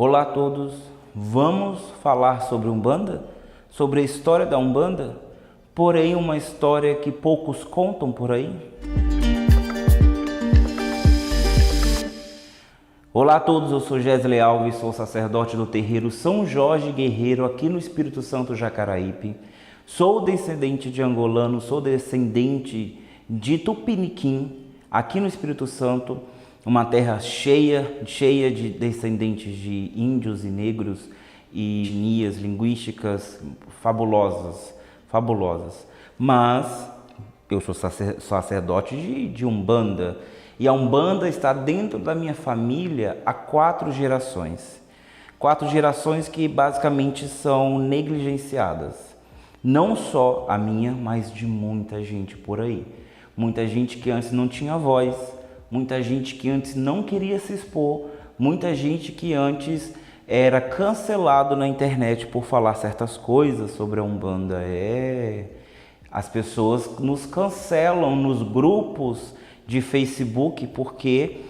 Olá a todos, vamos falar sobre Umbanda? Sobre a história da Umbanda? Porém, uma história que poucos contam por aí? Olá a todos, eu sou Gesley Alves, sou sacerdote do terreiro São Jorge Guerreiro aqui no Espírito Santo Jacaraípe. Sou descendente de angolano, sou descendente de Tupiniquim, aqui no Espírito Santo, uma terra cheia de descendentes de índios e negros e etnias linguísticas fabulosas. Mas eu sou sacerdote de Umbanda, e a Umbanda está dentro da minha família há 4 gerações. 4 gerações que basicamente são negligenciadas. Não só a minha, mas de muita gente por aí. Muita gente que antes não tinha voz, muita gente que antes não queria se expor, muita gente que antes era cancelado na internet por falar certas coisas sobre a Umbanda. As pessoas nos cancelam nos grupos de Facebook porque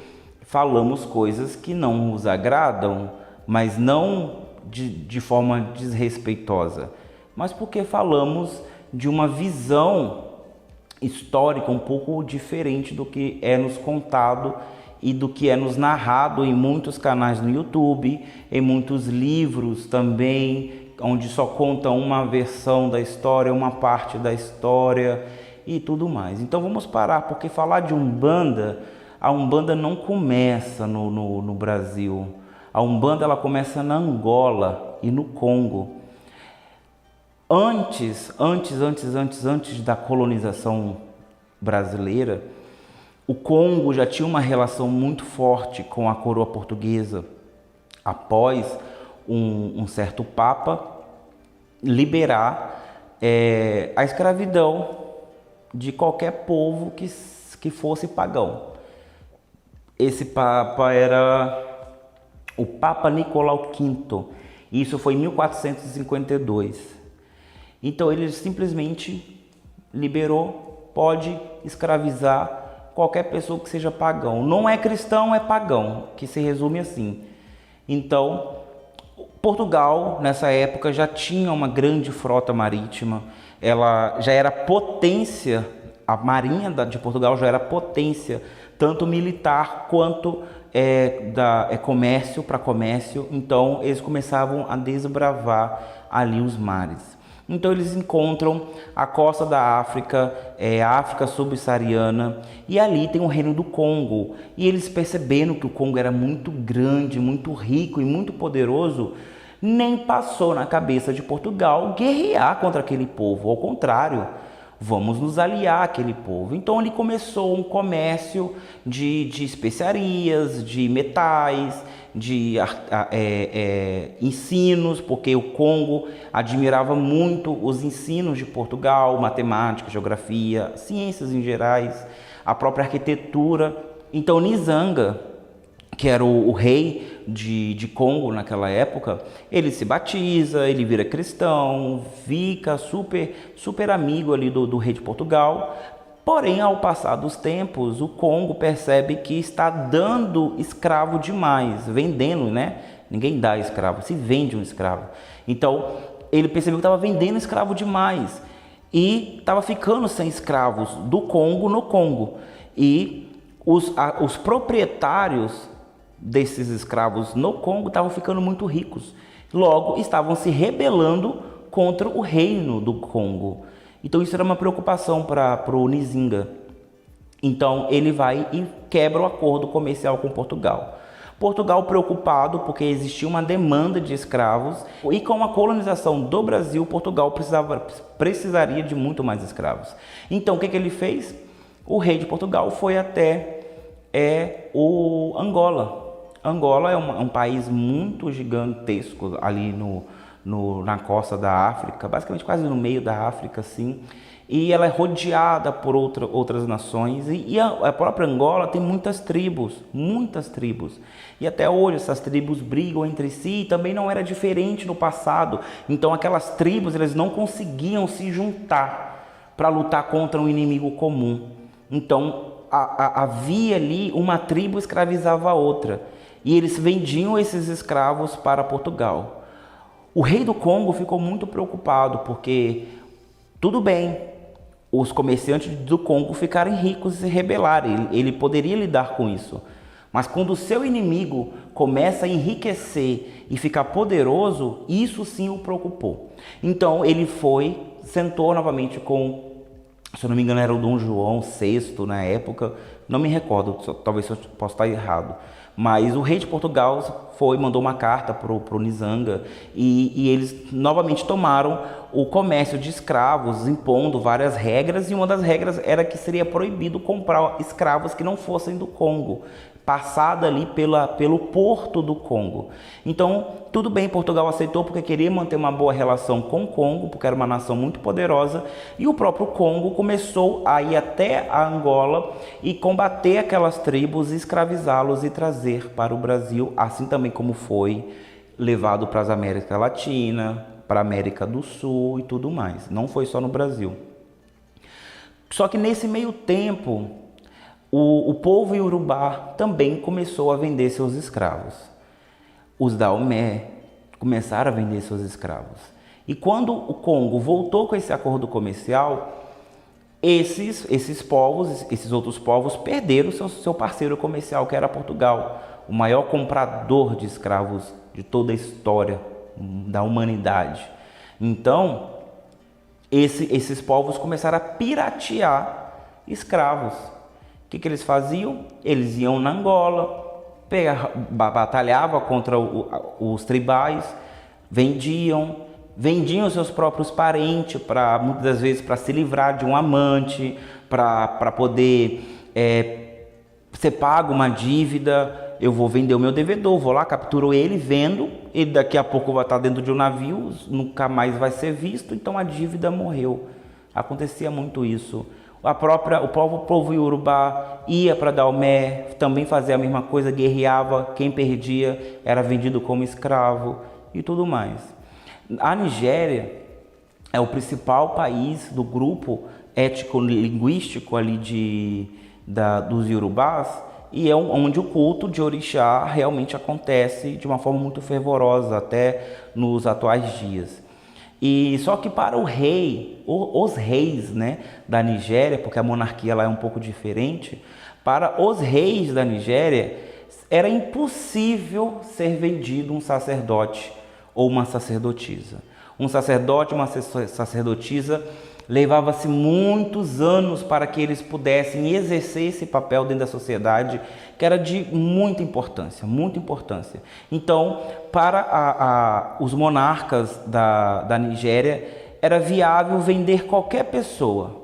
falamos coisas que não os agradam, mas não de forma desrespeitosa, mas porque falamos de uma visão histórica um pouco diferente do que é nos contado e do que é nos narrado em muitos canais no YouTube, em muitos livros também, onde só conta uma versão da história, uma parte da história e tudo mais. Então vamos parar, porque falar de Umbanda, a Umbanda não começa no Brasil. A Umbanda ela começa na Angola e no Congo. Antes da colonização brasileira, o Congo já tinha uma relação muito forte com a coroa portuguesa, após um certo papa liberar a escravidão de qualquer povo que fosse pagão. Esse papa era o Papa Nicolau V, e isso foi em 1452. Então ele simplesmente liberou, pode escravizar qualquer pessoa que seja pagão. Não é cristão, é pagão, que se resume assim. Então, Portugal, nessa época, já tinha uma grande frota marítima. Ela já era potência, a marinha de Portugal já era potência, tanto militar quanto comércio para comércio. Então, eles começavam a desbravar ali os mares. Então eles encontram a costa da África, a África subsaariana, e ali tem o reino do Congo. E eles percebendo que o Congo era muito grande, muito rico e muito poderoso, nem passou na cabeça de Portugal guerrear contra aquele povo. Ao contrário, vamos nos aliar àquele povo. Então ali começou um comércio de especiarias, de metais, de ensinos, porque o Congo admirava muito os ensinos de Portugal, matemática, geografia, ciências em gerais, a própria arquitetura. Então Nizanga, que era o rei de Congo naquela época, ele se batiza, ele vira cristão, fica super amigo ali do rei de Portugal. Porém, ao passar dos tempos, o Congo percebe que está dando escravo demais, vendendo, né? Ninguém dá escravo, se vende um escravo. Então, ele percebeu que estava vendendo escravo demais e estava ficando sem escravos do Congo no Congo. E os proprietários desses escravos no Congo estavam ficando muito ricos. Logo, estavam se rebelando contra o reino do Congo. Então isso era uma preocupação para o Nzinga. Então ele vai e quebra o acordo comercial com Portugal. Portugal preocupado porque existia uma demanda de escravos, e com a colonização do Brasil, Portugal precisaria de muito mais escravos. Então o que ele fez? O rei de Portugal foi até o Angola. Angola é um país muito gigantesco ali na costa da África, basicamente quase no meio da África, assim, e ela é rodeada por outras nações, e a própria Angola tem muitas tribos, e até hoje essas tribos brigam entre si, e também não era diferente no passado. Então aquelas tribos, elas não conseguiam se juntar para lutar contra um inimigo comum. Então havia ali uma tribo escravizava a outra. e eles vendiam esses escravos para Portugal. O rei do Congo ficou muito preocupado, porque tudo bem, os comerciantes do Congo ficarem ricos e se rebelarem, ele poderia lidar com isso. Mas quando o seu inimigo começa a enriquecer e ficar poderoso, isso sim o preocupou. Então ele foi, sentou novamente com, se eu não me engano era o Dom João VI na época, não me recordo, talvez eu possa estar errado. Mas o rei de Portugal mandou uma carta para o Nizanga e eles novamente tomaram o comércio de escravos, impondo várias regras, e uma das regras era que seria proibido comprar escravos que não fossem do Congo, passada ali pelo porto do Congo. Então, tudo bem, Portugal aceitou porque queria manter uma boa relação com o Congo, porque era uma nação muito poderosa, e o próprio Congo começou a ir até a Angola e combater aquelas tribos, escravizá-los e trazer para o Brasil, assim também como foi levado para as Américas Latina, para a América do Sul e tudo mais. Não foi só no Brasil. Só que nesse meio tempo, o povo iorubá também começou a vender seus escravos. Os daomé começaram a vender seus escravos. E quando o Congo voltou com esse acordo comercial, esses povos, esses outros povos, perderam seu parceiro comercial, que era Portugal, o maior comprador de escravos de toda a história da humanidade. Então, esses povos começaram a piratear escravos. O que eles faziam? Eles iam na Angola, batalhavam contra os tribais, vendiam seus próprios parentes, muitas das vezes para se livrar de um amante, para poder ser pago uma dívida. Eu vou vender o meu devedor, vou lá, capturo ele, vendo, e daqui a pouco vai estar dentro de um navio, nunca mais vai ser visto, então a dívida morreu. Acontecia muito isso. O povo iorubá ia para Daomé, também fazia a mesma coisa, guerreava, quem perdia era vendido como escravo e tudo mais. A Nigéria é o principal país do grupo étnico-linguístico ali dos iorubás, e é onde o culto de orixá realmente acontece de uma forma muito fervorosa até nos atuais dias. E só que para os reis, né, da Nigéria, porque a monarquia lá é um pouco diferente, para os reis da Nigéria era impossível ser vendido um sacerdote ou uma sacerdotisa. Um sacerdote, uma sacerdotisa, levava-se muitos anos para que eles pudessem exercer esse papel dentro da sociedade, que era de muita importância, muita importância. Então, para os monarcas da Nigéria, era viável vender qualquer pessoa,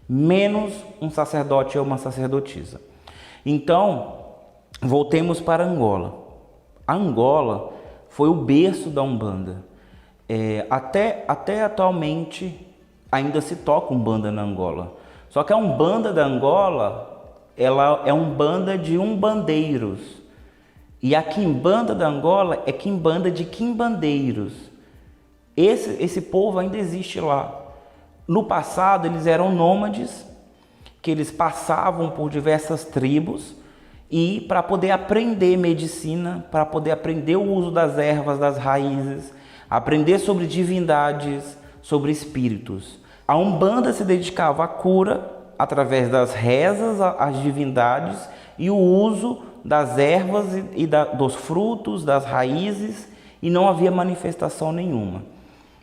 menos um sacerdote ou uma sacerdotisa. Então, voltemos para Angola. A Angola foi o berço da Umbanda. Até atualmente ainda se toca Umbanda na Angola. Só que a Umbanda da Angola, ela é Umbanda de umbandeiros. E a Quimbanda da Angola é Quimbanda de quimbandeiros. Esse povo ainda existe lá. No passado eles eram nômades, que eles passavam por diversas tribos e para poder aprender medicina, para poder aprender o uso das ervas, das raízes, aprender sobre divindades, sobre espíritos. A Umbanda se dedicava à cura através das rezas às divindades e o uso das ervas e dos frutos, das raízes, e não havia manifestação nenhuma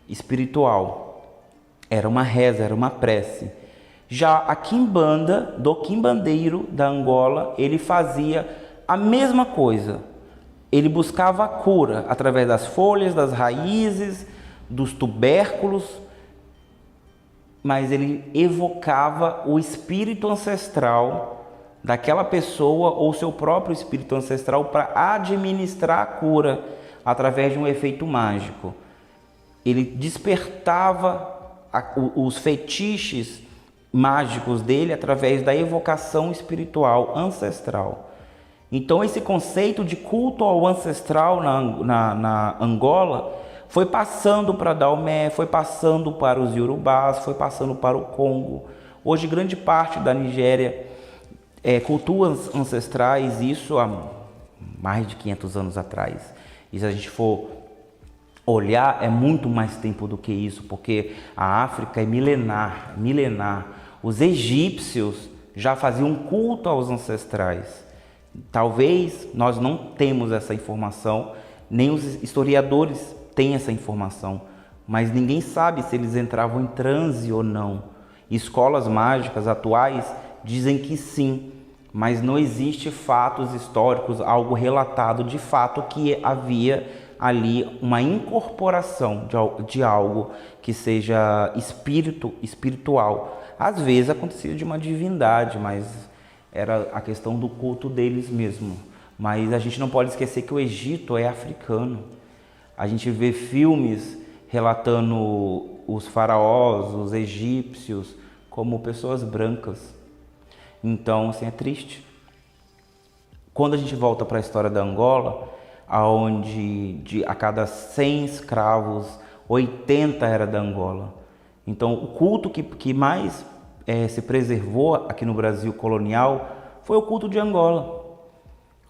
espiritual. Era uma reza, era uma prece. Já a Quimbanda, do quimbandeiro da Angola, ele fazia a mesma coisa. Ele buscava a cura através das folhas, das raízes, dos tubérculos, mas ele evocava o espírito ancestral daquela pessoa ou seu próprio espírito ancestral para administrar a cura através de um efeito mágico. Ele despertava os fetiches mágicos dele através da evocação espiritual ancestral. Então esse conceito de culto ao ancestral na Angola foi passando para Daomé, foi passando para os iorubás, foi passando para o Congo. Hoje grande parte da Nigéria cultua ancestrais, isso há mais de 500 anos atrás. E se a gente for olhar, é muito mais tempo do que isso, porque a África é milenar, milenar. Os egípcios já faziam culto aos ancestrais. Talvez nós não temos essa informação, nem os historiadores têm essa informação, mas ninguém sabe se eles entravam em transe ou não. Escolas mágicas atuais dizem que sim, mas não existe fatos históricos, algo relatado de fato que havia ali uma incorporação de algo que seja espiritual. Às vezes acontecia de uma divindade, mas era a questão do culto deles mesmo. Mas a gente não pode esquecer que o Egito é africano. A gente vê filmes relatando os faraós, os egípcios, como pessoas brancas. Então, assim, é triste. Quando a gente volta para a história da Angola, onde a cada 100 escravos, 80 era da Angola. Então, o culto que mais se preservou aqui no Brasil colonial foi o culto de Angola.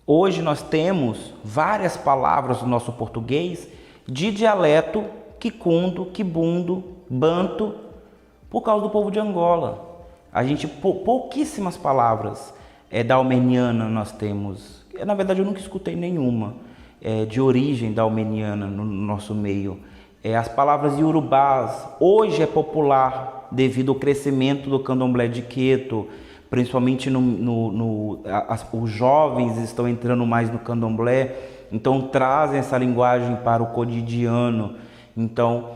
Hoje nós temos várias palavras no nosso português de dialeto quicundo, quibundo, banto, por causa do povo de Angola. A gente, pouquíssimas palavras dalmeniana nós temos. Na verdade, eu nunca escutei nenhuma de origem dalmeniana no nosso meio. As palavras iorubás, hoje é popular devido ao crescimento do candomblé de Queto, principalmente os jovens estão entrando mais no candomblé, então trazem essa linguagem para o cotidiano. Então,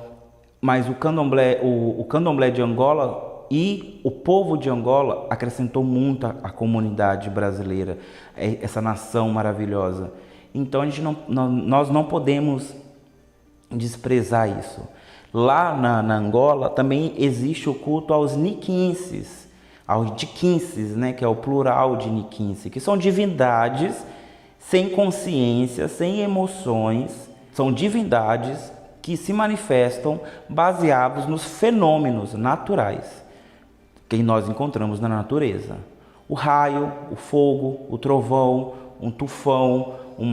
mas o candomblé de Angola e o povo de Angola acrescentou muito à comunidade brasileira, essa nação maravilhosa. Então nós não podemos desprezar isso. Lá na Angola também existe o culto aos niquinces, aos diquinces, né, que é o plural de niquince, que são divindades sem consciência, sem emoções, são divindades que se manifestam baseados nos fenômenos naturais que nós encontramos na natureza. O raio, o fogo, o trovão, um tufão, o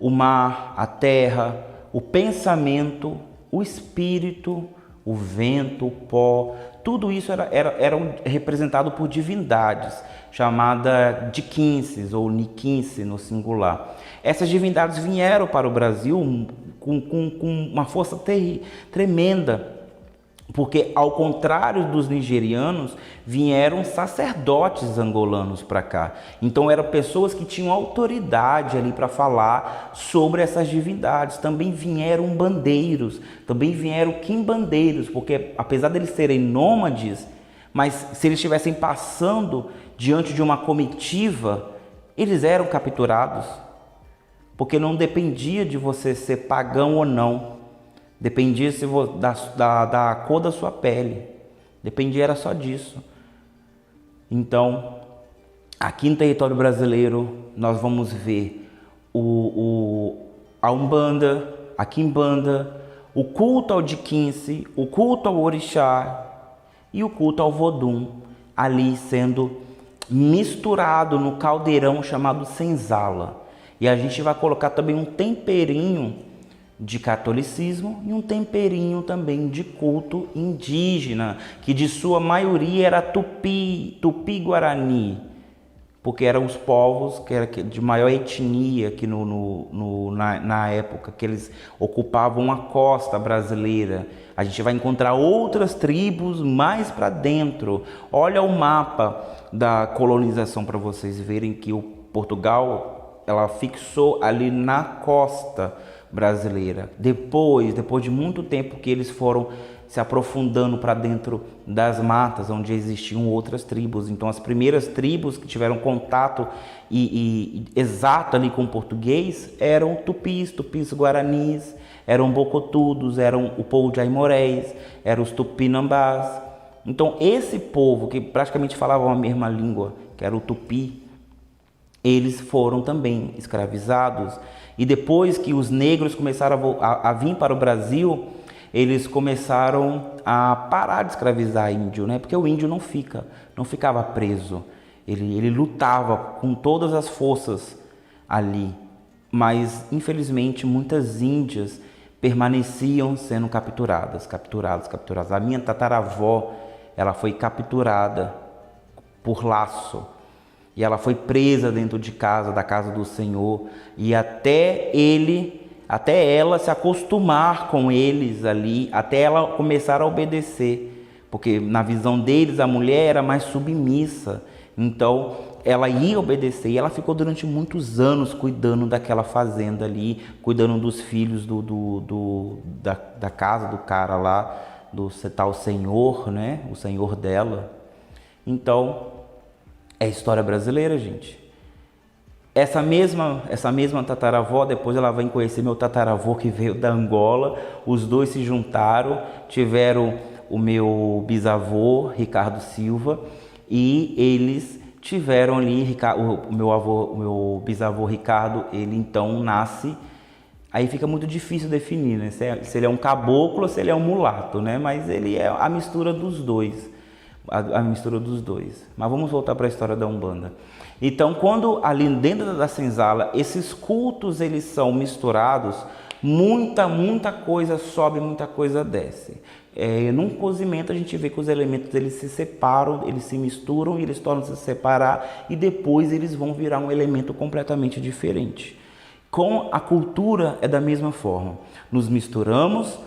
mar, a terra, o pensamento, o espírito, o vento, o pó, tudo isso era representado por divindades, chamada diquinces ou niquince no singular. Essas divindades vieram para o Brasil com uma força tremenda, porque ao contrário dos nigerianos, vieram sacerdotes angolanos para cá. Então eram pessoas que tinham autoridade ali para falar sobre essas divindades. Também vieram bandeiros, também vieram quimbandeiros, porque apesar deles serem nômades, mas se eles estivessem passando diante de uma comitiva, eles eram capturados, porque não dependia de você ser pagão ou não. Dependia da cor da sua pele. Dependia, era só disso. Então, aqui no território brasileiro, nós vamos ver a Umbanda, a Quimbanda, o culto ao Diquince, o culto ao Orixá e o culto ao Vodum, ali sendo misturado no caldeirão chamado senzala. E a gente vai colocar também um temperinho de catolicismo e um temperinho também de culto indígena, que de sua maioria era tupi-guarani, porque eram os povos que era de maior etnia aqui na época, que eles ocupavam a costa brasileira. A gente vai encontrar outras tribos mais para dentro. Olha o mapa da colonização para vocês verem que o Portugal, ela fixou ali na costa brasileira. Depois de muito tempo que eles foram se aprofundando para dentro das matas, onde existiam outras tribos. Então as primeiras tribos que tiveram contato exato ali com o português eram tupis guaranis, eram bocotudos, eram o povo de Aimorés, eram os tupinambás. Então esse povo que praticamente falavam a mesma língua, que era o tupi, eles foram também escravizados. E depois que os negros começaram a vir para o Brasil, eles começaram a parar de escravizar índio, né? Porque o índio não ficava preso. Ele lutava com todas as forças ali, mas infelizmente muitas índias permaneciam sendo capturadas. A minha tataravó, ela foi capturada por laço e ela foi presa dentro de casa, da casa do Senhor, e até ela se acostumar com eles ali, até ela começar a obedecer, porque na visão deles a mulher era mais submissa. Então ela ia obedecer e ela ficou durante muitos anos cuidando daquela fazenda ali, cuidando dos filhos da casa do cara lá, do tal senhor, né? O senhor dela. Então é história brasileira, gente. Essa mesma tataravó, depois ela vai conhecer meu tataravô que veio da Angola. Os dois se juntaram, tiveram o meu bisavô Ricardo Silva, e eles tiveram ali o meu bisavô Ricardo. Ele então nasce, aí fica muito difícil definir, né? Se ele é um caboclo ou se ele é um mulato, né? Mas ele é a mistura dos dois, Mas vamos voltar para a história da Umbanda. Então, quando ali dentro da senzala esses cultos eles são misturados, muita coisa sobe, muita coisa desce. Num cozimento a gente vê que os elementos eles se separam, eles se misturam e eles tornam-se separar, e depois eles vão virar um elemento completamente diferente. Com a cultura é da mesma forma. Nos misturamos,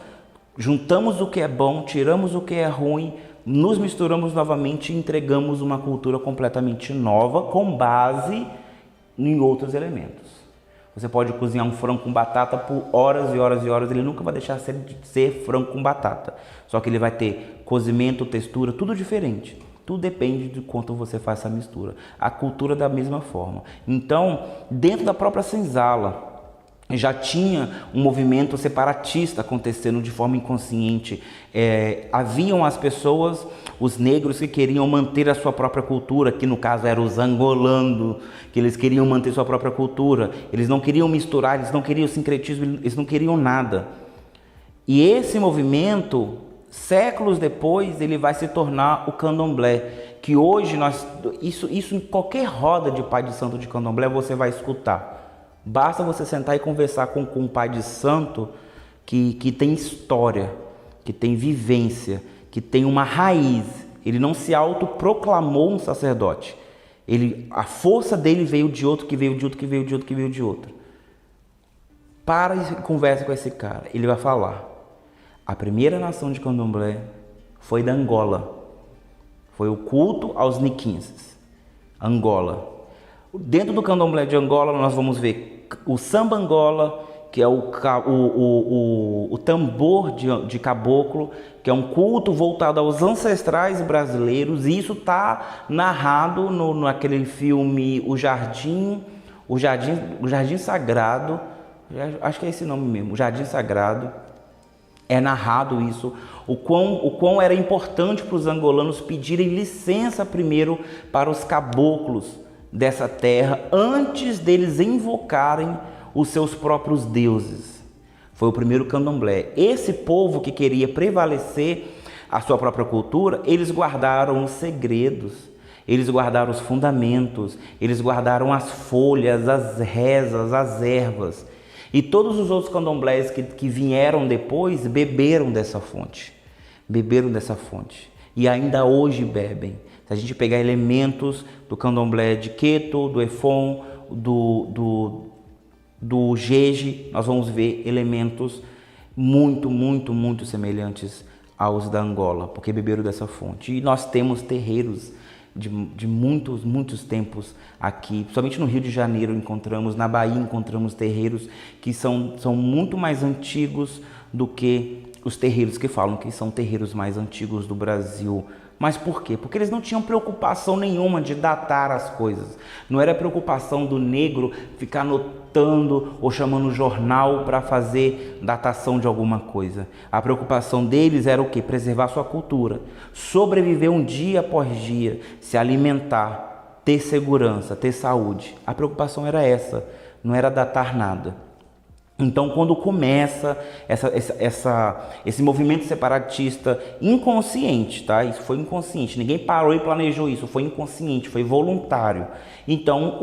juntamos o que é bom, tiramos o que é ruim, nos misturamos novamente e entregamos uma cultura completamente nova com base em outros elementos. Você pode cozinhar um frango com batata por horas e horas e horas, ele nunca vai deixar de ser frango com batata. Só que ele vai ter cozimento, textura, tudo diferente. Tudo depende de quanto você faz essa mistura. A cultura da mesma forma. Então, dentro da própria senzala, já tinha um movimento separatista acontecendo de forma inconsciente. Haviam as pessoas, os negros, que queriam manter a sua própria cultura, que no caso eram os angolanos, que eles queriam manter sua própria cultura. Eles não queriam misturar, eles não queriam sincretismo, eles não queriam nada. E esse movimento, séculos depois, ele vai se tornar o candomblé, que hoje isso em qualquer roda de pai de santo de candomblé você vai escutar. Basta você sentar e conversar com um pai de santo que tem história, que tem vivência, que tem uma raiz. Ele não se autoproclamou um sacerdote. A força dele veio de outro, que veio de outro, que veio de outro, que veio de outro. Para e conversa com esse cara. Ele vai falar. A primeira nação de candomblé foi da Angola. Foi o culto aos niquinses. Angola. Dentro do candomblé de Angola nós vamos ver o samba Angola, que é o tambor de caboclo, que é um culto voltado aos ancestrais brasileiros, e isso está narrado naquele filme O Jardim Sagrado, acho que é esse nome mesmo, O Jardim Sagrado. É narrado isso, o quão era importante para os angolanos pedirem licença primeiro para os caboclos dessa terra, antes deles invocarem os seus próprios deuses. Foi o primeiro candomblé. Esse povo que queria prevalecer a sua própria cultura, eles guardaram os segredos, eles guardaram os fundamentos, eles guardaram as folhas, as rezas, as ervas. E todos os outros candomblés que vieram depois beberam dessa fonte. E ainda hoje bebem. Se a gente pegar elementos do candomblé de Queto, do Efon, do Jeje, nós vamos ver elementos muito semelhantes aos da Angola, porque beberam dessa fonte. E nós temos terreiros de muitos tempos aqui, principalmente no Rio de Janeiro encontramos, na Bahia encontramos terreiros que são muito mais antigos do que os terreiros que falam que são terreiros mais antigos do Brasil. Mas por quê? Porque eles não tinham preocupação nenhuma de datar as coisas. Não era preocupação do negro ficar anotando ou chamando o jornal para fazer datação de alguma coisa. A preocupação deles era o quê? Preservar sua cultura, sobreviver um dia após dia, se alimentar, ter segurança, ter saúde. A preocupação era essa, não era datar nada. Então, quando começa esse movimento separatista inconsciente, tá? Isso foi inconsciente, ninguém parou e planejou isso, foi inconsciente, foi voluntário. Então,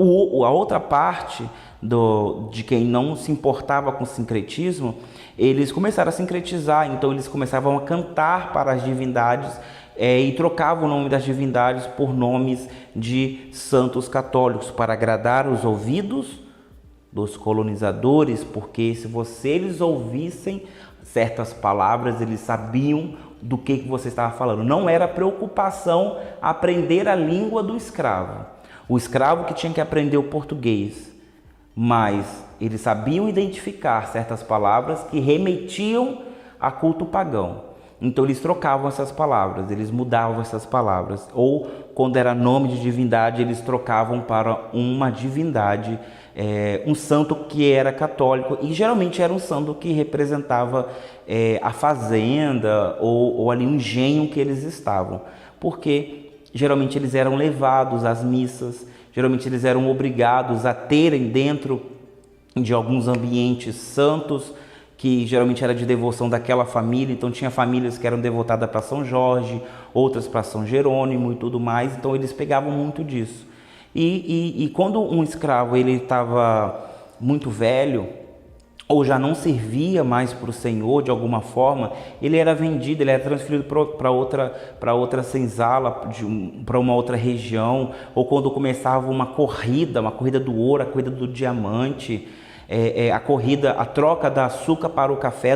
a outra parte de quem não se importava com o sincretismo, eles começaram a sincretizar, então eles começavam a cantar para as divindades e trocavam o nome das divindades por nomes de santos católicos para agradar os ouvidos dos colonizadores, porque se eles ouvissem certas palavras, eles sabiam do que você estava falando. Não era preocupação aprender a língua do escravo. O escravo que tinha que aprender o português, mas eles sabiam identificar certas palavras que remetiam a culto pagão. Então eles trocavam essas palavras, eles mudavam essas palavras. Ou quando era nome de divindade, eles trocavam para uma divindade, um santo que era católico. E geralmente era um santo que representava a fazenda ou ali um engenho que eles estavam. Porque geralmente eles eram levados às missas, geralmente eles eram obrigados a terem dentro de alguns ambientes santos, que geralmente era de devoção daquela família. Então tinha famílias que eram devotadas para São Jorge, outras para São Jerônimo e tudo mais. Então eles pegavam muito disso. E quando um escravo ele estava muito velho, ou já não servia mais para o Senhor de alguma forma, ele era vendido, ele era transferido para outra senzala, para uma outra região. Ou quando começava uma corrida do ouro, a corrida do diamante, a troca da açúcar para o café,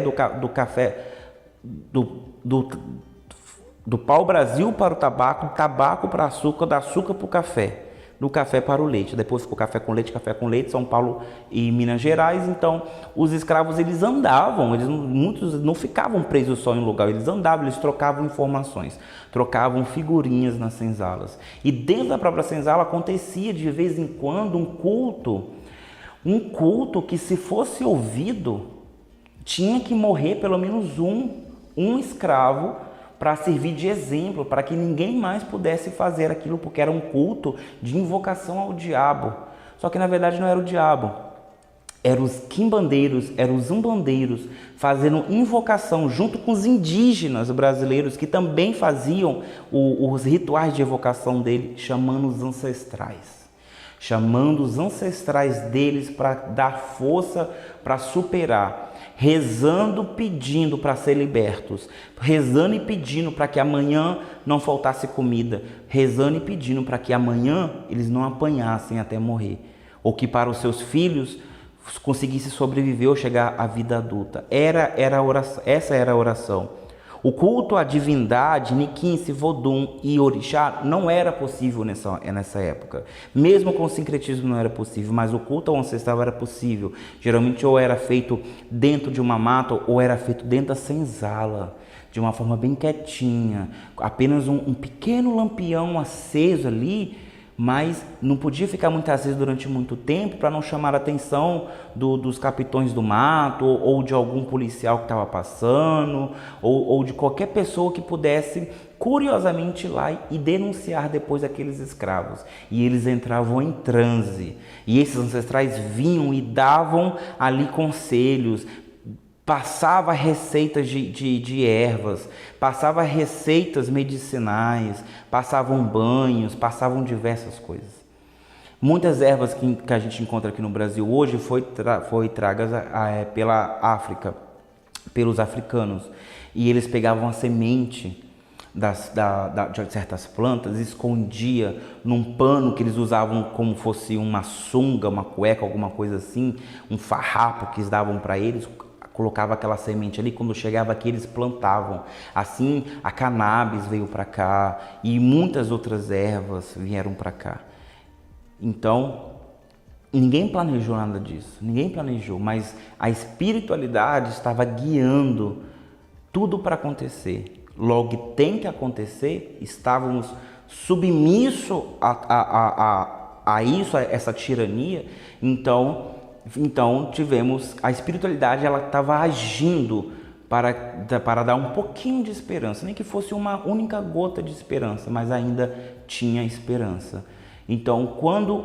do pau-brasil para o tabaco, do tabaco para açúcar, do açúcar para o café, do café para o leite. Depois ficou café com leite, São Paulo e Minas Gerais. Então, os escravos, eles andavam, muitos não ficavam presos só em um lugar, eles andavam, eles trocavam informações, trocavam figurinhas nas senzalas. E dentro da própria senzala acontecia de vez em quando um culto que, se fosse ouvido, tinha que morrer pelo menos um escravo para servir de exemplo, para que ninguém mais pudesse fazer aquilo, porque era um culto de invocação ao diabo. Só que na verdade não era o diabo, eram os quimbandeiros, eram os umbandeiros, fazendo invocação junto com os indígenas brasileiros, que também faziam os rituais de evocação dele, chamando os ancestrais deles para dar força para superar, rezando, pedindo para ser libertos, rezando e pedindo para que amanhã não faltasse comida, rezando e pedindo para que amanhã eles não apanhassem até morrer, ou que para os seus filhos conseguisse sobreviver ou chegar à vida adulta. Essa era a oração. O culto à divindade, Niquince, Vodum e Orixá não era possível nessa época. Mesmo com o sincretismo não era possível, mas o culto ao ancestral era possível. Geralmente ou era feito dentro de uma mata ou era feito dentro da senzala, de uma forma bem quietinha. Apenas um pequeno lampião aceso ali, mas não podia ficar muito aceso durante muito tempo para não chamar a atenção dos capitões do mato, ou de algum policial que estava passando, ou de qualquer pessoa que pudesse curiosamente ir lá e denunciar depois aqueles escravos. E eles entravam em transe, e esses ancestrais vinham e davam ali conselhos, passava receitas de ervas, passava receitas medicinais, passavam banhos, passavam diversas coisas. Muitas ervas que a gente encontra aqui no Brasil hoje foi tragas pela África, pelos africanos. E eles pegavam a semente de certas plantas, escondia num pano que eles usavam como fosse uma sunga, uma cueca, alguma coisa assim, um farrapo que eles davam para eles, colocava aquela semente ali. Quando chegava aqui eles plantavam. Assim a cannabis veio para cá e muitas outras ervas vieram para cá. Então ninguém planejou nada disso, ninguém planejou, mas a espiritualidade estava guiando tudo para acontecer. Logo tem que acontecer, estávamos submissos a isso, a essa tirania. Então tivemos a espiritualidade, ela estava agindo para dar um pouquinho de esperança, nem que fosse uma única gota de esperança, mas ainda tinha esperança. Então, quando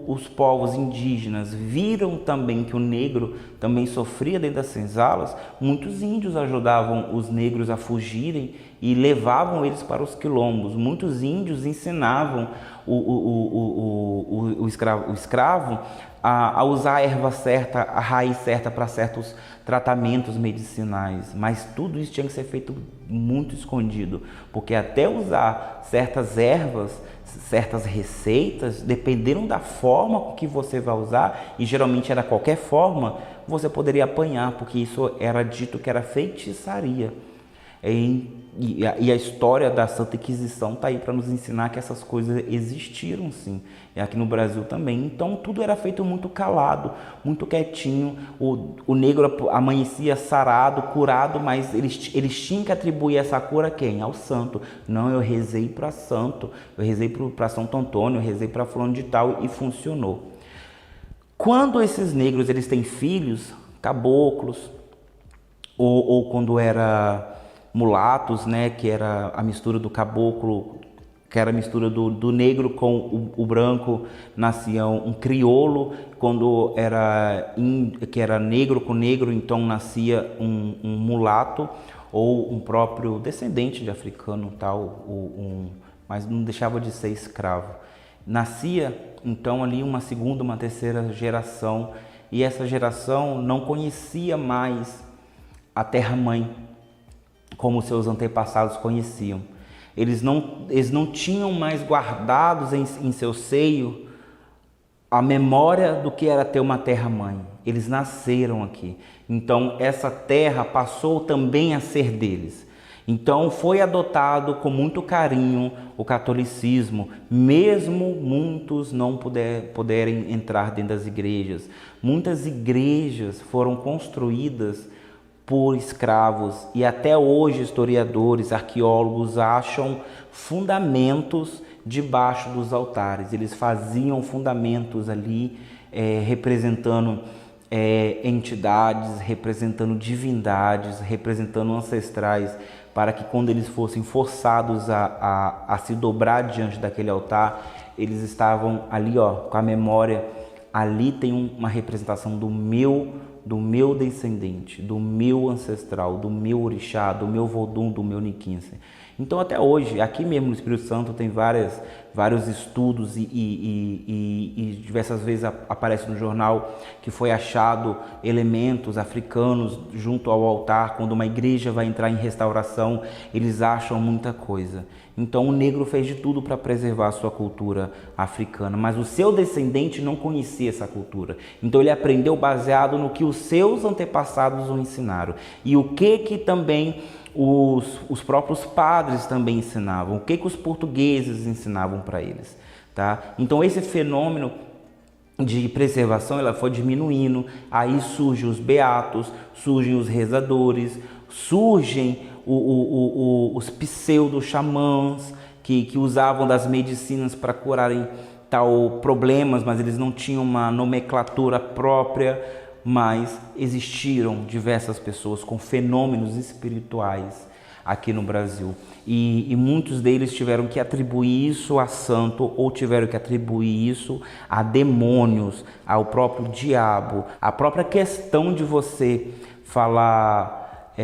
os povos indígenas viram também que o negro também sofria dentro das senzalas, muitos índios ajudavam os negros a fugirem e levavam eles para os quilombos. Muitos índios ensinavam o escravo a usar a erva certa, a raiz certa para certos tratamentos medicinais, mas tudo isso tinha que ser feito muito escondido, porque até usar certas ervas, certas receitas, dependendo da forma que você vai usar, e geralmente era qualquer forma, você poderia apanhar, porque isso era dito que era feitiçaria. E a história da Santa Inquisição está aí para nos ensinar que essas coisas existiram sim, e aqui no Brasil também. Então tudo era feito muito calado, muito quietinho. O negro amanhecia sarado, curado, mas eles tinham que atribuir essa cura a quem? Ao santo. Não, eu rezei para santo, eu rezei para Santo Antônio, eu rezei para fulano de tal, e funcionou. Quando esses negros eles têm filhos, caboclos, ou quando era mulatos, né, que era a mistura do caboclo, que era a mistura do negro com o branco, nascia um crioulo. Quando que era negro com negro, então nascia um mulato ou um próprio descendente de africano, tal, mas não deixava de ser escravo. Nascia então ali uma segunda, uma terceira geração, e essa geração não conhecia mais a terra-mãe como seus antepassados conheciam. Eles não tinham mais guardados em seu seio a memória do que era ter uma terra-mãe. Eles nasceram aqui. Então, essa terra passou também a ser deles. Então, foi adotado com muito carinho o catolicismo, mesmo muitos não puderem entrar dentro das igrejas. Muitas igrejas foram construídas por escravos, e até hoje historiadores, arqueólogos acham fundamentos debaixo dos altares. Eles faziam fundamentos ali, representando entidades, representando divindades, representando ancestrais, para que quando eles fossem forçados a se dobrar diante daquele altar, eles estavam ali, com a memória. Ali tem uma representação do meu descendente, do meu ancestral, do meu orixá, do meu vodum, do meu niquinse. Então até hoje, aqui mesmo no Espírito Santo, tem vários estudos e diversas vezes aparece no jornal que foi achado elementos africanos junto ao altar. Quando uma igreja vai entrar em restauração, eles acham muita coisa. Então o negro fez de tudo para preservar a sua cultura africana, mas o seu descendente não conhecia essa cultura. Então ele aprendeu baseado no que os seus antepassados o ensinaram. E o que também os próprios padres também ensinavam, o que os portugueses ensinavam para eles, tá? Então esse fenômeno de preservação ela foi diminuindo. Aí surgem os beatos, surgem os rezadores, surgem os pseudo-xamãs que usavam das medicinas para curarem tal problemas, mas eles não tinham uma nomenclatura própria. Mas existiram diversas pessoas com fenômenos espirituais aqui no Brasil, e muitos deles tiveram que atribuir isso a santo, ou tiveram que atribuir isso a demônios, ao próprio diabo. A própria questão de você falar,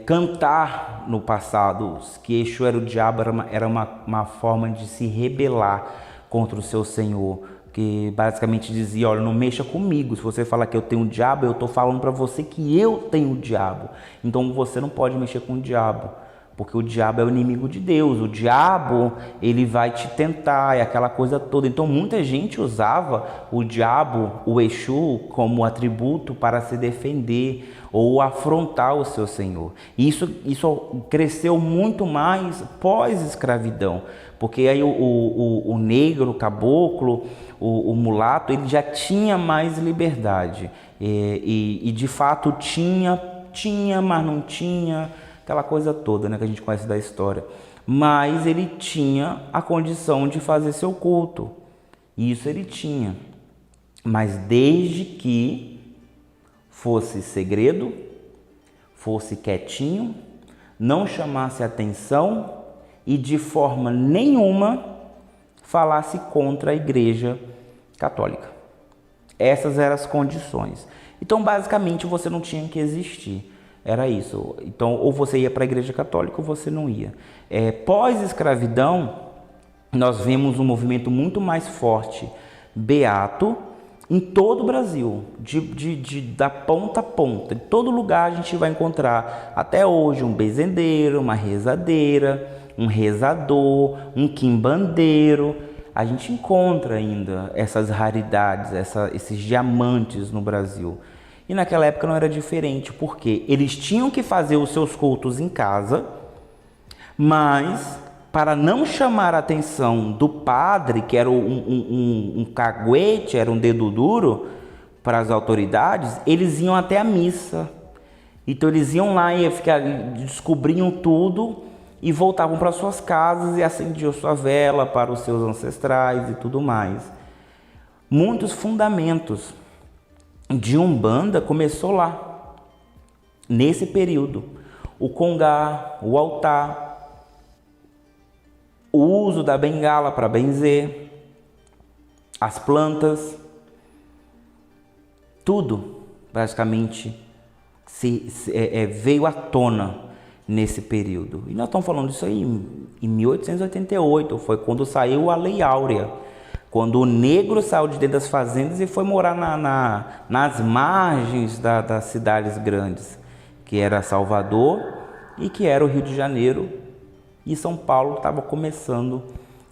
cantar no passado que Exu era o diabo, era uma forma de se rebelar contra o seu senhor, que basicamente dizia: olha, não mexa comigo. Se você falar que eu tenho o diabo, eu estou falando para você que eu tenho o diabo. Então você não pode mexer com o diabo, porque o diabo é o inimigo de Deus. O diabo, ele vai te tentar, é aquela coisa toda. Então muita gente usava o diabo, o Exu, como atributo para se defender ou afrontar o seu senhor. E isso cresceu muito mais pós-escravidão, porque aí o negro, o caboclo, o mulato, ele já tinha mais liberdade, e de fato tinha, mas não tinha, aquela coisa toda, né, que a gente conhece da história. Mas ele tinha a condição de fazer seu culto, isso ele tinha, mas desde que fosse segredo, fosse quietinho, não chamasse atenção e de forma nenhuma falasse contra a Igreja Católica. Essas eram as condições. Então, basicamente, você não tinha que existir. Era isso. Então, ou você ia para a Igreja Católica ou você não ia. Pós-escravidão, nós vemos um movimento muito mais forte, beato, em todo o Brasil, da ponta a ponta. Em todo lugar a gente vai encontrar, até hoje, um bezendeiro, uma rezadeira, um rezador, um quimbandeiro. A gente encontra ainda essas raridades, esses diamantes no Brasil. E naquela época não era diferente, porque eles tinham que fazer os seus cultos em casa, mas para não chamar a atenção do padre, que era um caguete, era um dedo duro para as autoridades, eles iam até a missa. Então eles iam lá e descobriam tudo e voltavam para suas casas e acendiam sua vela para os seus ancestrais e tudo mais. Muitos fundamentos de Umbanda começou lá, nesse período. O congá, o altar, o uso da bengala para benzer, as plantas, tudo basicamente veio à tona nesse período. E nós estamos falando disso aí em 1888, foi quando saiu a Lei Áurea, quando o negro saiu de dentro das fazendas e foi morar nas margens das cidades grandes, que era Salvador e que era o Rio de Janeiro. E São Paulo estava começando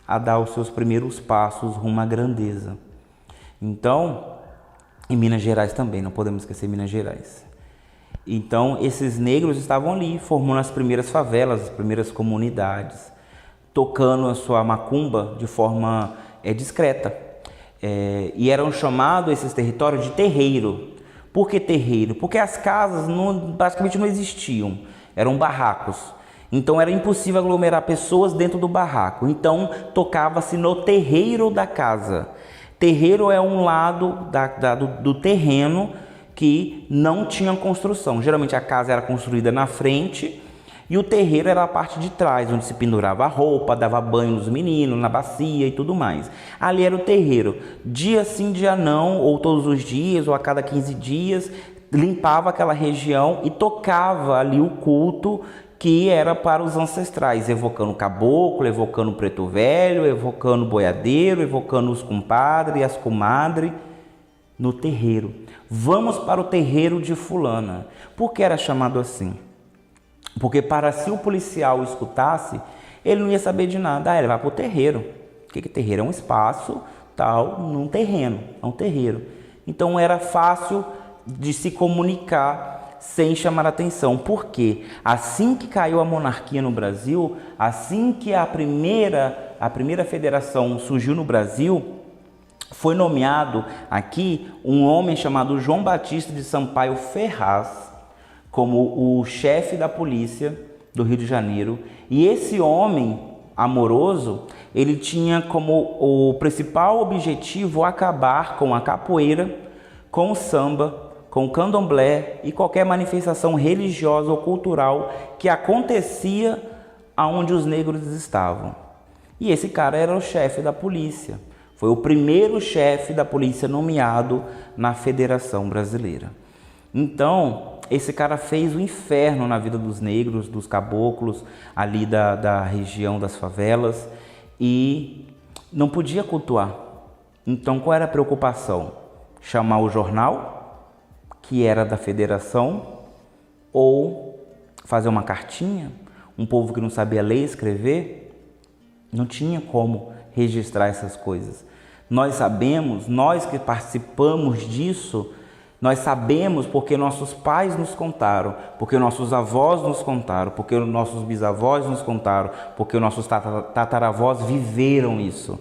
a dar os seus primeiros passos rumo à grandeza. Então, em Minas Gerais também, não podemos esquecer Minas Gerais. Então, esses negros estavam ali, formando as primeiras favelas, as primeiras comunidades, tocando a sua macumba de forma discreta. E eram chamados esses territórios de terreiro. Por que terreiro? Porque as casas praticamente não existiam, eram barracos. Então era impossível aglomerar pessoas dentro do barraco. Então tocava-se no terreiro da casa. Terreiro é um lado do terreno que não tinha construção. Geralmente a casa era construída na frente e o terreiro era a parte de trás, onde se pendurava a roupa, dava banho nos meninos, na bacia e tudo mais. Ali era o terreiro. Dia sim, dia não, ou todos os dias, ou a cada 15 dias, limpava aquela região e tocava ali o culto que era para os ancestrais, evocando o caboclo, evocando o preto velho, evocando o boiadeiro, evocando os compadres e as comadres no terreiro. Vamos para o terreiro de fulana. Por que era chamado assim? Porque para se o policial escutasse, ele não ia saber de nada. Ele vai para o terreiro. O que é terreiro? É um espaço, tal, num terreno, é um terreiro. Então era fácil de se comunicar sem chamar atenção. Por quê? Assim que caiu a monarquia no Brasil, assim que a primeira federação surgiu no Brasil, foi nomeado aqui um homem chamado João Batista de Sampaio Ferraz como o chefe da polícia do Rio de Janeiro. E esse homem amoroso, ele tinha como o principal objetivo acabar com a capoeira, com o samba, com o candomblé e qualquer manifestação religiosa ou cultural que acontecia aonde os negros estavam. E esse cara era o chefe da polícia. Foi o primeiro chefe da polícia nomeado na Federação Brasileira. Então, esse cara fez o inferno na vida dos negros, dos caboclos, ali da região das favelas, e não podia cultuar. Então, qual era a preocupação? Chamar o jornal, que era da federação, ou fazer uma cartinha? Um povo que não sabia ler e escrever, não tinha como registrar essas coisas. Nós sabemos, nós que participamos disso, nós sabemos porque nossos pais nos contaram, porque nossos avós nos contaram, porque nossos bisavós nos contaram, porque nossos tataravós viveram isso.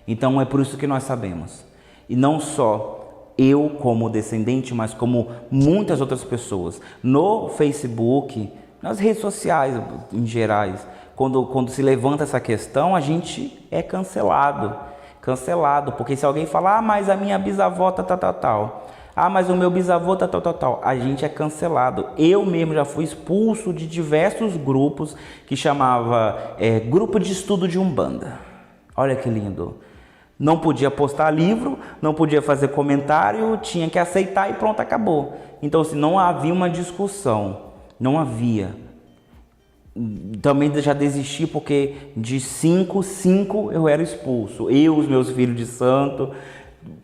Então é por isso que nós sabemos. E não só eu como descendente, mas como muitas outras pessoas. No Facebook, nas redes sociais em gerais, quando se levanta essa questão, a gente é cancelado, porque se alguém falar, mas a minha bisavó tal, mas o meu bisavô tal, a gente é cancelado. Eu mesmo já fui expulso de diversos grupos que chamava Grupo de Estudo de Umbanda. Olha que lindo. Não podia postar livro, não podia fazer comentário, tinha que aceitar e pronto, acabou. Então, assim, não havia uma discussão, não havia. Também já desisti porque de cinco eu era expulso. Eu, os meus filhos de santo,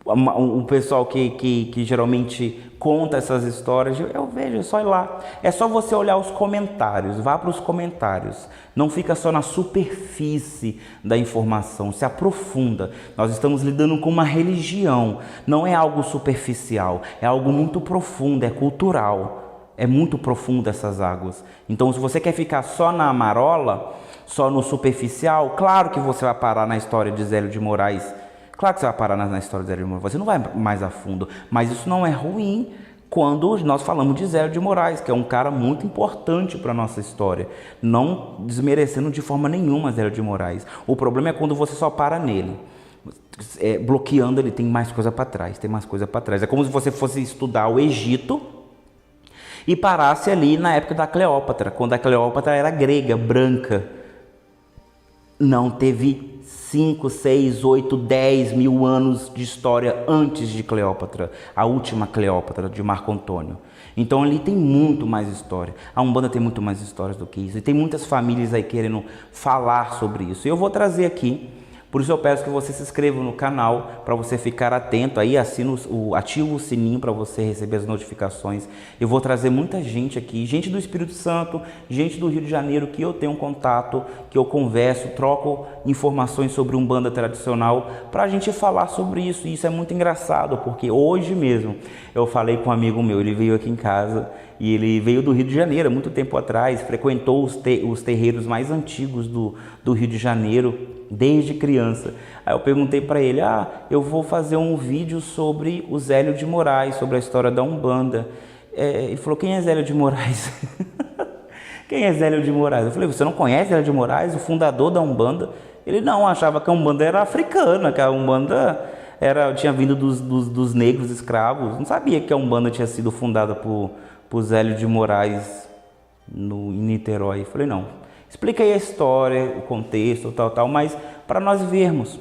o pessoal que geralmente conta essas histórias, eu vejo, é só ir lá. É só você olhar os comentários, vá para os comentários. Não fica só na superfície da informação, se aprofunda. Nós estamos lidando com uma religião, não é algo superficial, é algo muito profundo, é cultural. É muito profundo essas águas. Então, se você quer ficar só na marola, só no superficial, claro que você vai parar na história de Zélio de Moraes. Claro que você vai parar na história de Zélio de Moraes. Você não vai mais a fundo. Mas isso não é ruim quando nós falamos de Zélio de Moraes, que é um cara muito importante para a nossa história. Não desmerecendo de forma nenhuma Zélio de Moraes. O problema é quando você só para nele. Bloqueando, ele tem mais coisa para trás. Tem mais coisa para trás. É como se você fosse estudar o Egito e parasse ali na época da Cleópatra, quando a Cleópatra era grega, branca. Não teve 5, 6, 8, 10 mil anos de história antes de Cleópatra, a última Cleópatra, de Marco Antônio. Então ali tem muito mais história. A Umbanda tem muito mais histórias do que isso. E tem muitas famílias aí querendo falar sobre isso. E eu vou trazer aqui. Por isso eu peço que você se inscreva no canal para você ficar atento aí, ativa o sininho para você receber as notificações. Eu vou trazer muita gente aqui, gente do Espírito Santo, gente do Rio de Janeiro que eu tenho contato, que eu converso, troco informações sobre Umbanda tradicional para a gente falar sobre isso. E isso é muito engraçado, porque hoje mesmo eu falei com um amigo meu, ele veio aqui em casa e ele veio do Rio de Janeiro há muito tempo atrás, frequentou os terreiros mais antigos do Rio de Janeiro, desde criança. Aí eu perguntei para ele, eu vou fazer um vídeo sobre o Zélio de Moraes, sobre a história da Umbanda. Ele falou, quem é Zélio de Moraes? Quem é Zélio de Moraes? Eu falei, você não conhece Zélio de Moraes, o fundador da Umbanda? Ele não, achava que a Umbanda era africana, que a Umbanda tinha vindo dos negros escravos. Não sabia que a Umbanda tinha sido fundada por Zélio de Moraes em Niterói. Eu falei, não. Explica aí a história, o contexto, tal, mas para nós vermos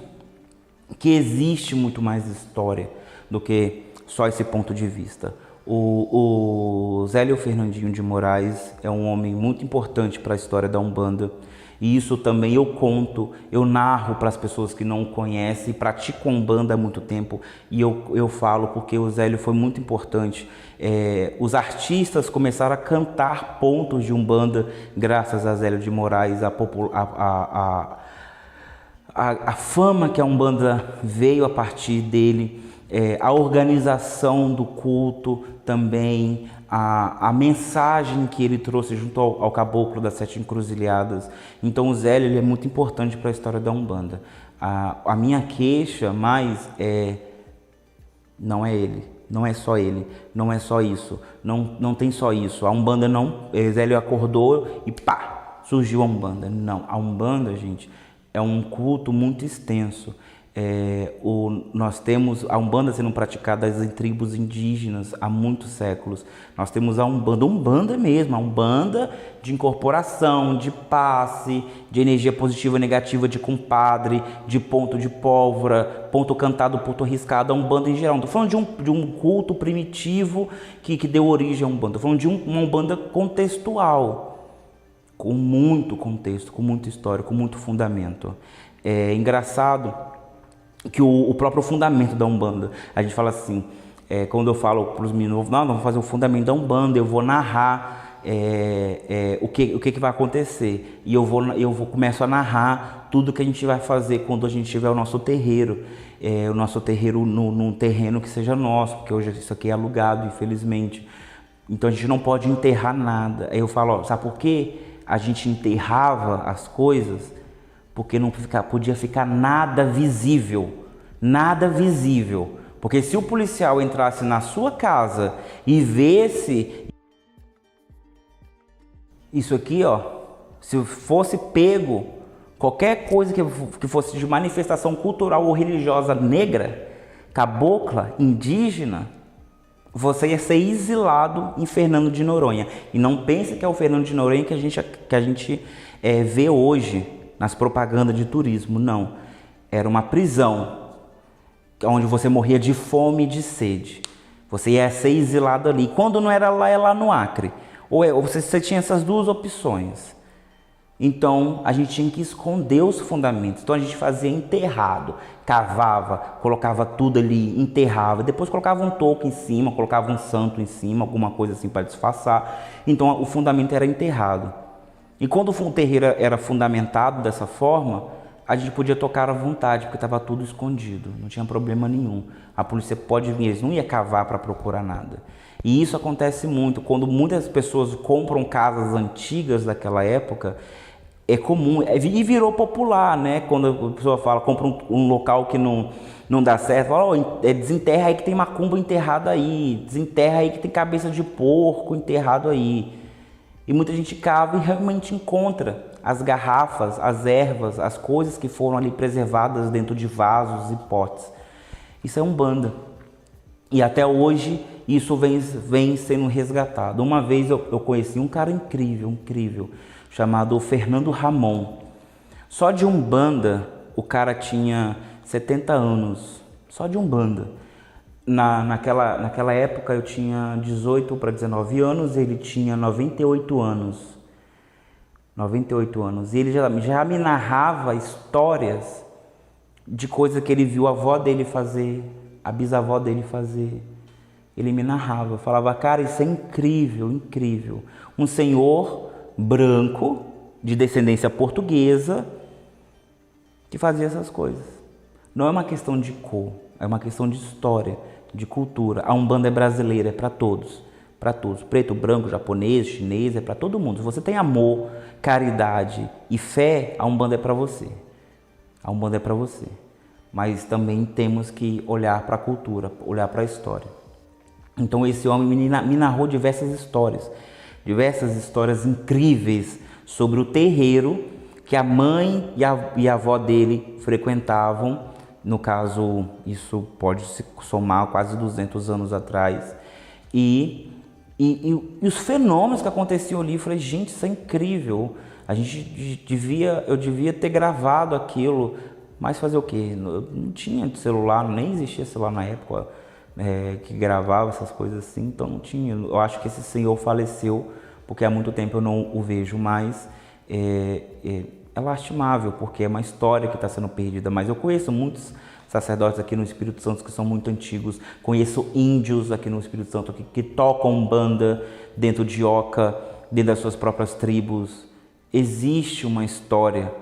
que existe muito mais história do que só esse ponto de vista. O Zélio Fernandinho de Moraes é um homem muito importante para a história da Umbanda. E isso também eu narro para as pessoas que não conhecem, pratico Umbanda há muito tempo e eu falo porque o Zélio foi muito importante. Os artistas começaram a cantar pontos de Umbanda graças a Zélio de Moraes, a fama que a Umbanda veio a partir dele, a organização do culto também, a mensagem que ele trouxe junto ao caboclo das 7 encruzilhadas. Então o Zélio ele é muito importante para a história da Umbanda. A minha queixa mais não é ele, não é só ele, não é só isso, não tem só isso. A Umbanda não, Zélio acordou e pá, surgiu a Umbanda. Não, a Umbanda, gente, é um culto muito extenso. Nós temos a Umbanda sendo praticada em tribos indígenas há muitos séculos. Nós temos a Umbanda mesmo, a Umbanda de incorporação, de passe, de energia positiva e negativa, de compadre, de ponto de pólvora, ponto cantado, ponto arriscado, a Umbanda em geral. Não estou falando de um culto primitivo que deu origem à Umbanda, estou falando de uma Umbanda contextual, com muito contexto, com muita história, com muito fundamento. É engraçado que o próprio fundamento da Umbanda, a gente fala assim, quando eu falo para os meninos, não, vamos fazer o fundamento da Umbanda, eu vou narrar o que vai acontecer, e começo a narrar tudo que a gente vai fazer quando a gente tiver o nosso terreiro, num terreno que seja nosso, porque hoje isso aqui é alugado, infelizmente, então a gente não pode enterrar nada. Aí eu falo, sabe por que a gente enterrava as coisas? Porque não podia ficar nada visível, porque se o policial entrasse na sua casa e visse isso aqui, se fosse pego, qualquer coisa que fosse de manifestação cultural ou religiosa negra, cabocla, indígena, você ia ser exilado em Fernando de Noronha. E não pense que é o Fernando de Noronha que a gente vê hoje nas propagandas de turismo, não. era uma prisão, onde você morria de fome e de sede. Você ia ser exilado ali. Quando não era lá, é lá no Acre. Ou você tinha essas duas opções. Então, a gente tinha que esconder os fundamentos. Então, a gente fazia enterrado, cavava, colocava tudo ali, enterrava. Depois colocava um toco em cima, colocava um santo em cima, alguma coisa assim para disfarçar. Então, o fundamento era enterrado. E quando o terreiro era fundamentado dessa forma, a gente podia tocar à vontade, porque estava tudo escondido, não tinha problema nenhum. A polícia pode vir, eles não iam cavar para procurar nada. E isso acontece muito, quando muitas pessoas compram casas antigas daquela época, é comum, e virou popular, né? Quando a pessoa fala, compra um local que não dá certo, fala, oh, desenterra aí que tem macumba enterrada aí, desenterra aí que tem cabeça de porco enterrado aí. E muita gente cava e realmente encontra as garrafas, as ervas, as coisas que foram ali preservadas dentro de vasos e potes. Isso é Umbanda. E até hoje isso vem sendo resgatado. Uma vez eu conheci um cara incrível, chamado Fernando Ramon. Só de Umbanda o cara tinha 70 anos, só de Umbanda. Naquela época eu tinha 18 para 19 anos, ele tinha 98 anos. 98 anos. E ele já me narrava histórias de coisas que ele viu a avó dele fazer, a bisavó dele fazer. Ele me narrava, falava, cara, isso é incrível. Um senhor branco, de descendência portuguesa, que fazia essas coisas. Não é uma questão de cor, é uma questão de história, de cultura. A Umbanda é brasileira, é para todos. Para todos, preto, branco, japonês, chinês, é para todo mundo. Se você tem amor, caridade e fé, a Umbanda é para você. A Umbanda é para você. Mas também temos que olhar para a cultura, olhar para a história. Então esse homem me narrou diversas histórias incríveis sobre o terreiro que a mãe e a avó dele frequentavam. No caso, isso pode se somar quase 200 anos atrás. E os fenômenos que aconteciam ali, eu falei, gente, isso é incrível. Eu devia ter gravado aquilo, mas fazer o quê? Não tinha celular, nem existia celular na época que gravava essas coisas assim, então não tinha. Eu acho que esse senhor faleceu, porque há muito tempo eu não o vejo mais. É lastimável, porque é uma história que está sendo perdida, mas eu conheço muitos sacerdotes aqui no Espírito Santo que são muito antigos, conheço índios aqui no Espírito Santo que tocam Umbanda dentro de Oca, dentro das suas próprias tribos. Existe uma história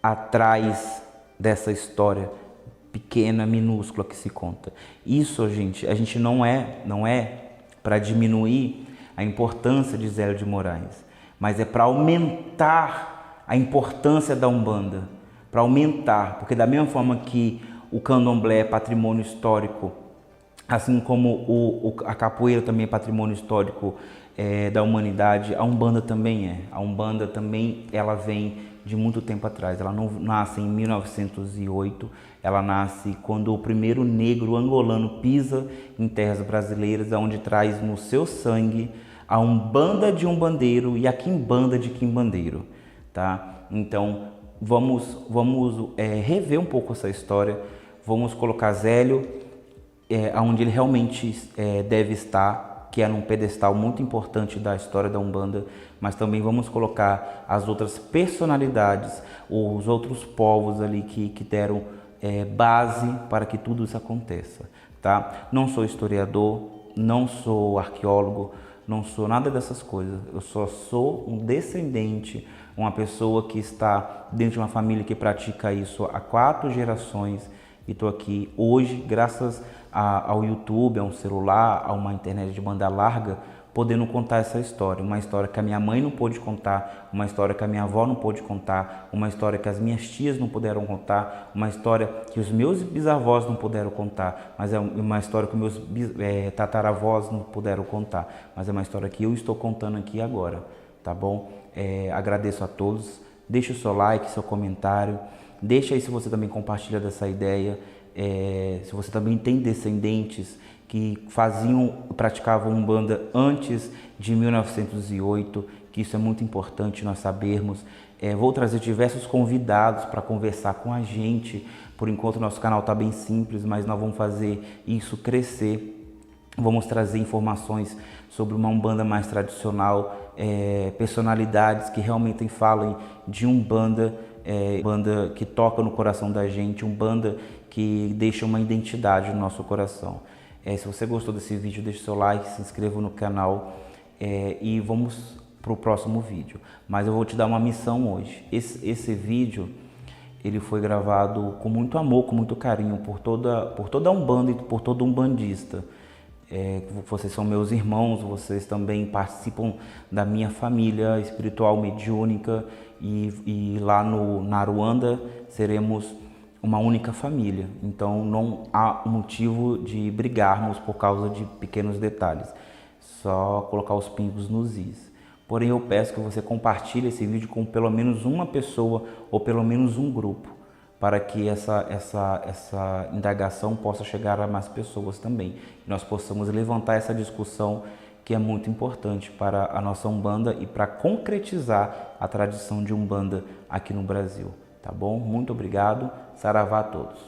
atrás dessa história pequena, minúscula que se conta. Isso, a gente não é para diminuir a importância de Zélio de Moraes, mas é para aumentar a importância da Umbanda, para aumentar, porque da mesma forma que o candomblé é patrimônio histórico, assim como a capoeira também é patrimônio histórico da humanidade, a Umbanda também é. A Umbanda também, ela vem de muito tempo atrás, ela não nasce em 1908, ela nasce quando o primeiro negro angolano pisa em terras brasileiras, onde traz no seu sangue a Umbanda de umbandeiro e a Quimbanda de quimbandeiro, tá? Então, vamos rever um pouco essa história, vamos colocar Zélio onde ele realmente deve estar, que é num pedestal muito importante da história da Umbanda, mas também vamos colocar as outras personalidades, os outros povos ali que deram base para que tudo isso aconteça, tá? Não sou historiador, não sou arqueólogo, não sou nada dessas coisas, eu só sou um descendente, uma pessoa que está dentro de uma família que pratica isso há 4 gerações e estou aqui hoje, graças ao YouTube, a um celular, a uma internet de banda larga, podendo contar essa história. Uma história que a minha mãe não pôde contar, uma história que a minha avó não pôde contar, uma história que as minhas tias não puderam contar, uma história que os meus bisavós não puderam contar, mas é uma história que meus tataravós não puderam contar, mas é uma história que eu estou contando aqui agora, tá bom? Agradeço a todos, deixa o seu like, seu comentário, deixa aí se você também compartilha dessa ideia, se você também tem descendentes que praticavam Umbanda antes de 1908, que isso é muito importante nós sabermos. Vou trazer diversos convidados para conversar com a gente, Por enquanto nosso canal está bem simples, mas nós vamos fazer isso crescer. Vamos trazer informações sobre uma Umbanda mais tradicional, personalidades que realmente falem de Umbanda, Umbanda que toca no coração da gente, Umbanda que deixa uma identidade no nosso coração. Se você gostou desse vídeo, deixe seu like, se inscreva no canal e vamos para o próximo vídeo. Mas eu vou te dar uma missão hoje. Esse vídeo ele foi gravado com muito amor, com muito carinho por toda a Umbanda e por todo umbandista. Vocês são meus irmãos, vocês também participam da minha família espiritual mediúnica e lá no Naruanda seremos uma única família. Então não há motivo de brigarmos por causa de pequenos detalhes, só colocar os pingos nos is. Porém eu peço que você compartilhe esse vídeo com pelo menos uma pessoa ou pelo menos um grupo, para que essa indagação possa chegar a mais pessoas também. E nós possamos levantar essa discussão que é muito importante para a nossa Umbanda e para concretizar a tradição de Umbanda aqui no Brasil. Tá bom? Muito obrigado. Saravá a todos.